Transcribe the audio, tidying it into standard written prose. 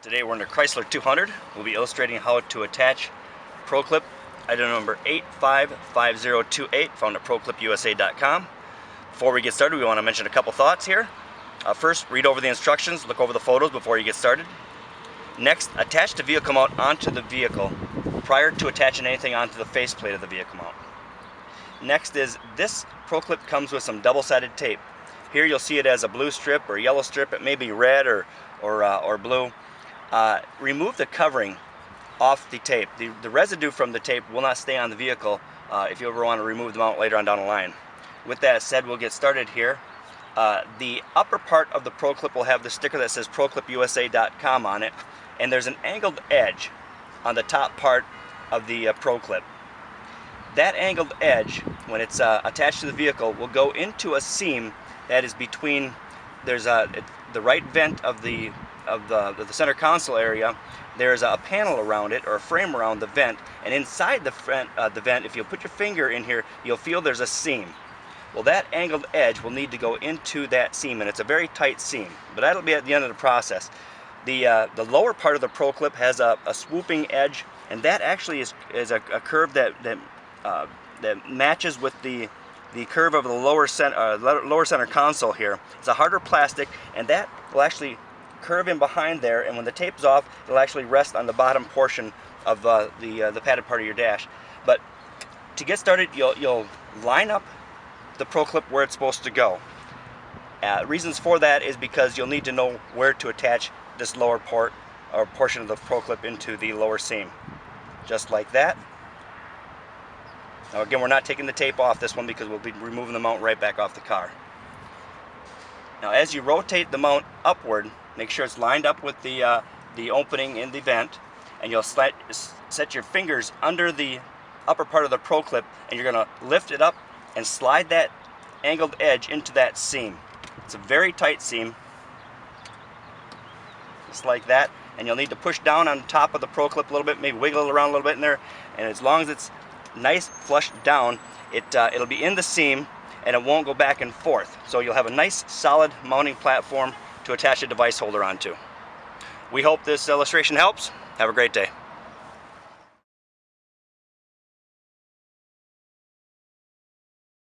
Today we're in the Chrysler 200. We'll be illustrating how to attach ProClip item number 855028 found at ProClipUSA.com. Before we get started, we want to mention a couple thoughts here. First, read over the instructions, look over the photos before you get started. Next, attach the vehicle mount onto the vehicle prior to attaching anything onto the faceplate of the vehicle mount. Next is, this ProClip comes with some double-sided tape. Here you'll see it as a blue strip or yellow strip. It may be red or blue. Remove the covering off the tape. The residue from the tape will not stay on the vehicle if you ever want to remove the mount later on down the line. With that said, we'll get started here. The upper part of the ProClip will have the sticker that says ProClipUSA.com on it, and there's an angled edge on the top part of the ProClip. That angled edge, when it's attached to the vehicle, will go into a seam that is between, there's the right vent of the center console area. There's a panel around it, or a frame around the vent, and inside the vent, if you put your finger in here, you'll feel there's a seam. Well, that angled edge will need to go into that seam, and it's a very tight seam, but that'll be at the end of the process. The lower part of the ProClip has a swooping edge, and that actually is a curve that matches with the curve of the lower center console here. It's a harder plastic, and that will actually curve in behind there, and when the tape is off, it'll actually rest on the bottom portion of the padded part of your dash. But to get started, you'll line up the ProClip where it's supposed to go. Reasons for that is because you'll need to know where to attach this lower portion of the ProClip into the lower seam. Just like that. Now again, we're not taking the tape off this one because we'll be removing the mount right back off the car. Now as you rotate the mount upward, make sure it's lined up with the opening in the vent, and you'll set your fingers under the upper part of the ProClip, and you're going to lift it up and slide that angled edge into that seam. It's a very tight seam, just like that, and you'll need to push down on top of the ProClip a little bit, maybe wiggle it around a little bit in there, and as long as it's nice flush down, it'll be in the seam and it won't go back and forth. So you'll have a nice solid mounting platform to attach a device holder onto. We hope this illustration helps. Have a great day.